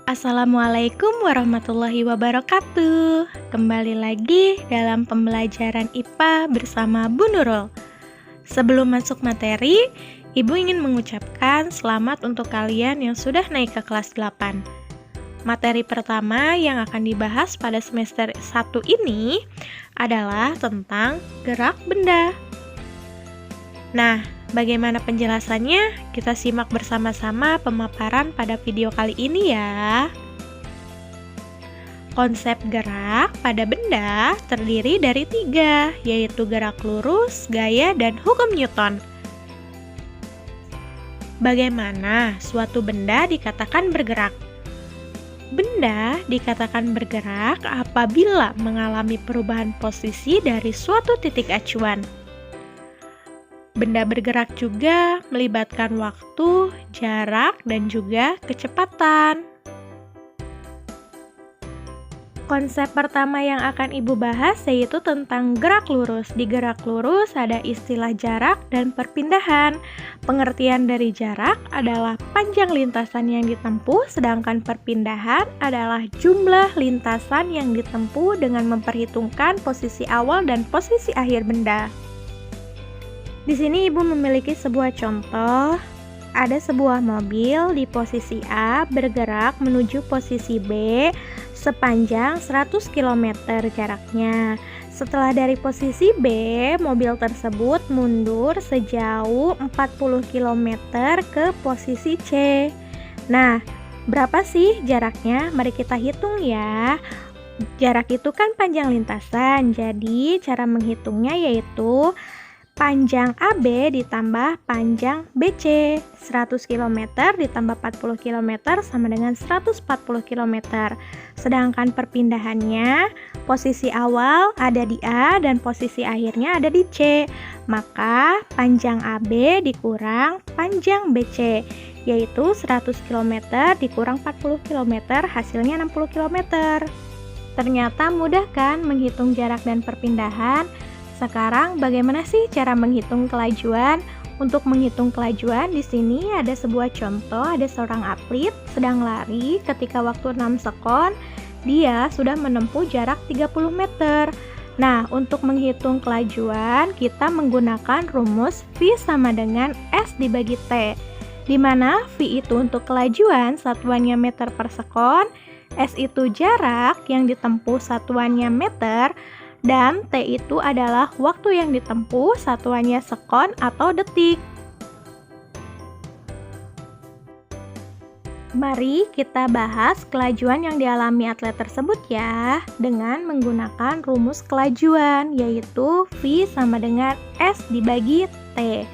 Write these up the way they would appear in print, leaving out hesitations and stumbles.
Assalamualaikum warahmatullahi wabarakatuh. Kembali lagi dalam pembelajaran IPA bersama Bu Nurul. Sebelum masuk materi, Ibu ingin mengucapkan selamat untuk kalian yang sudah naik ke kelas 8. Materi pertama yang akan dibahas pada semester 1 ini adalah tentang gerak benda. Nah, bagaimana penjelasannya? Kita simak bersama-sama pemaparan pada video kali ini ya. Konsep gerak pada benda terdiri dari 3, yaitu gerak lurus, gaya, dan hukum Newton. Bagaimana suatu benda dikatakan bergerak? Benda dikatakan bergerak apabila mengalami perubahan posisi dari suatu titik acuan. Benda bergerak juga melibatkan waktu, jarak, dan juga kecepatan. Konsep pertama yang akan Ibu bahas yaitu tentang gerak lurus. Di gerak lurus ada istilah jarak dan perpindahan. Pengertian dari jarak adalah panjang lintasan yang ditempuh, sedangkan perpindahan adalah jumlah lintasan yang ditempuh dengan memperhitungkan posisi awal dan posisi akhir benda. Di sini Ibu memiliki sebuah contoh. Ada sebuah mobil di posisi A bergerak menuju posisi B sepanjang 100 km jaraknya. Setelah dari posisi B, mobil tersebut mundur sejauh 40 km ke posisi C. Nah, berapa sih jaraknya? Mari kita hitung ya. Jarak itu kan panjang lintasan, jadi cara menghitungnya yaitu panjang AB ditambah panjang BC. 100 km ditambah 40 km sama dengan 140 km. Sedangkan perpindahannya, posisi awal ada di A dan posisi akhirnya ada di C. Maka panjang AB dikurang panjang BC, yaitu 100 km dikurang 40 km, hasilnya 60 km. Ternyata mudah kan menghitung jarak dan perpindahan? Sekarang bagaimana sih cara menghitung kelajuan? Untuk menghitung kelajuan di sini ada sebuah contoh, ada seorang atlet sedang lari ketika waktu 6 sekon, dia sudah menempuh jarak 30 meter. Nah, untuk menghitung kelajuan kita menggunakan rumus V sama dengan S dibagi T. Di mana V itu untuk kelajuan satuannya meter per sekon, S itu jarak yang ditempuh satuannya meter, dan T itu adalah waktu yang ditempuh satuannya sekon atau detik. Mari kita bahas kelajuan yang dialami atlet tersebut ya, dengan menggunakan rumus kelajuan, yaitu V sama dengan S dibagi T.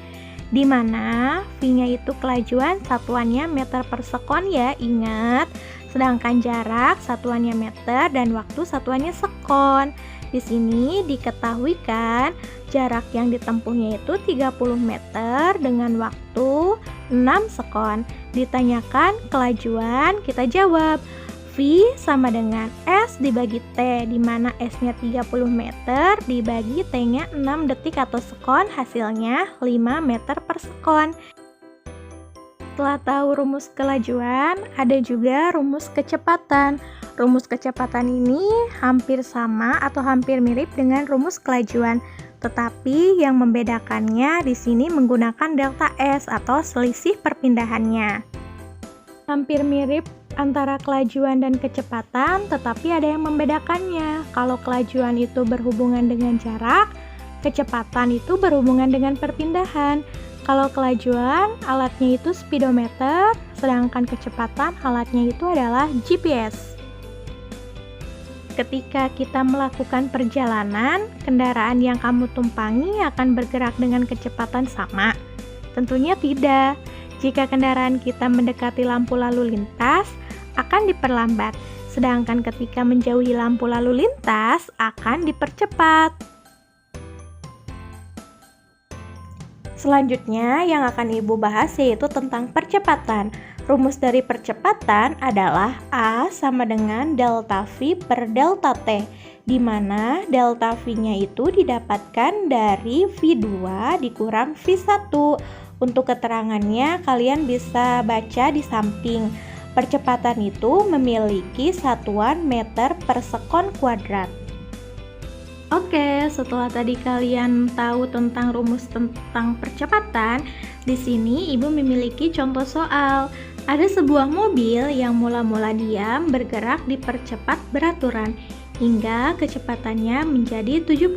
Di mana V-nya itu kelajuan satuannya meter per sekon ya, ingat. Sedangkan jarak satuannya meter dan waktu satuannya sekon. Di sini diketahui kan jarak yang ditempuhnya itu 30 meter dengan waktu 6 sekon. Ditanyakan kelajuan, kita jawab V sama dengan S dibagi T, di mana S-nya 30 meter dibagi T-nya 6 detik atau sekon, hasilnya 5 meter per sekon. Setelah tahu rumus kelajuan, ada juga rumus kecepatan. Rumus kecepatan ini hampir sama atau hampir mirip dengan rumus kelajuan, tetapi yang membedakannya di sini menggunakan delta S atau selisih perpindahannya. Hampir mirip antara kelajuan dan kecepatan, tetapi ada yang membedakannya. Kalau kelajuan itu berhubungan dengan jarak, kecepatan itu berhubungan dengan perpindahan. Kalau kelajuan, alatnya itu speedometer, sedangkan kecepatan alatnya itu adalah GPS. Ketika kita melakukan perjalanan, kendaraan yang kamu tumpangi akan bergerak dengan kecepatan sama? Tentunya tidak. Jika kendaraan kita mendekati lampu lalu lintas, akan diperlambat. Sedangkan ketika menjauhi lampu lalu lintas, akan dipercepat. Selanjutnya yang akan Ibu bahas yaitu tentang percepatan. Rumus dari percepatan adalah A sama dengan delta V per delta T, di mana delta V-nya itu didapatkan dari V2 dikurang V1. Untuk keterangannya kalian bisa baca di samping. Percepatan itu memiliki satuan meter per sekon kuadrat. Oke, setelah tadi kalian tahu tentang rumus tentang percepatan, di sini Ibu memiliki contoh soal. Ada sebuah mobil yang mula-mula diam bergerak dipercepat beraturan hingga kecepatannya menjadi 72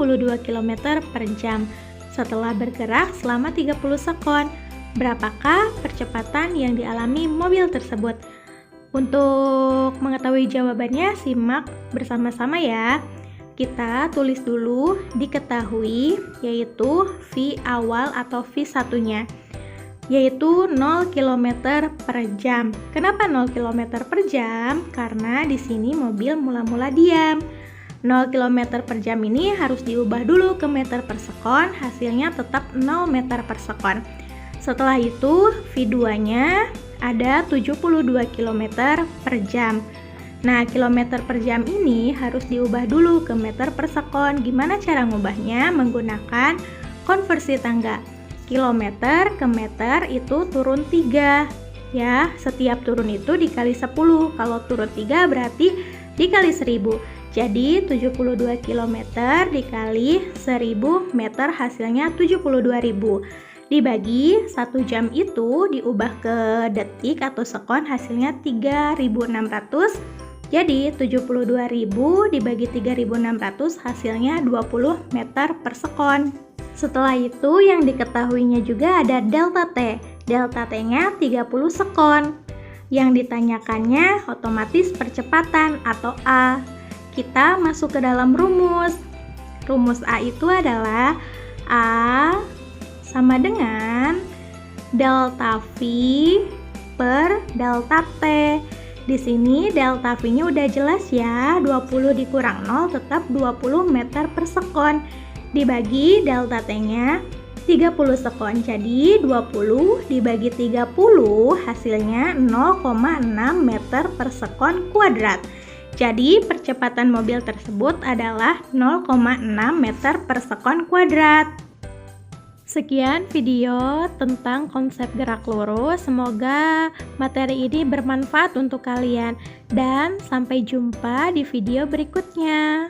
km per jam setelah bergerak selama 30 sekon. Berapakah percepatan yang dialami mobil tersebut? Untuk mengetahui jawabannya, simak bersama-sama ya. Kita tulis dulu diketahui, yaitu V awal atau V satunya, yaitu 0 km per jam. Kenapa 0 km per jam? Karena di sini mobil mula-mula diam. 0 km per jam ini harus diubah dulu ke meter per sekon, hasilnya tetap 0 meter per sekon. Setelah itu, V2-nya ada 72 km per jam. Nah, kilometer per jam ini harus diubah dulu ke meter per sekon. Gimana cara ngubahnya? Menggunakan konversi tangga. Kilometer ke meter itu turun 3. Ya, setiap turun itu dikali 10. Kalau turun 3 berarti dikali 1000. Jadi 72 km dikali 1000 meter hasilnya 72.000. Dibagi 1 jam itu diubah ke detik atau sekon hasilnya 3.600. Jadi 72.000 dibagi 3.600 hasilnya 20 meter per sekon. Setelah itu yang diketahuinya juga ada delta T. Delta T-nya 30 sekon. Yang ditanyakannya otomatis percepatan atau A. Kita masuk ke dalam rumus. Rumus A itu adalah A sama dengan delta V per delta T. Di sini delta V-nya udah jelas ya, 20 dikurang 0 tetap 20 meter per sekon. Dibagi delta T-nya 30 sekon, jadi 20 dibagi 30 hasilnya 0,6 meter per sekon kuadrat. Jadi percepatan mobil tersebut adalah 0,6 meter per sekon kuadrat. Sekian video tentang konsep gerak lurus. Semoga materi ini bermanfaat untuk kalian dan sampai jumpa di video berikutnya.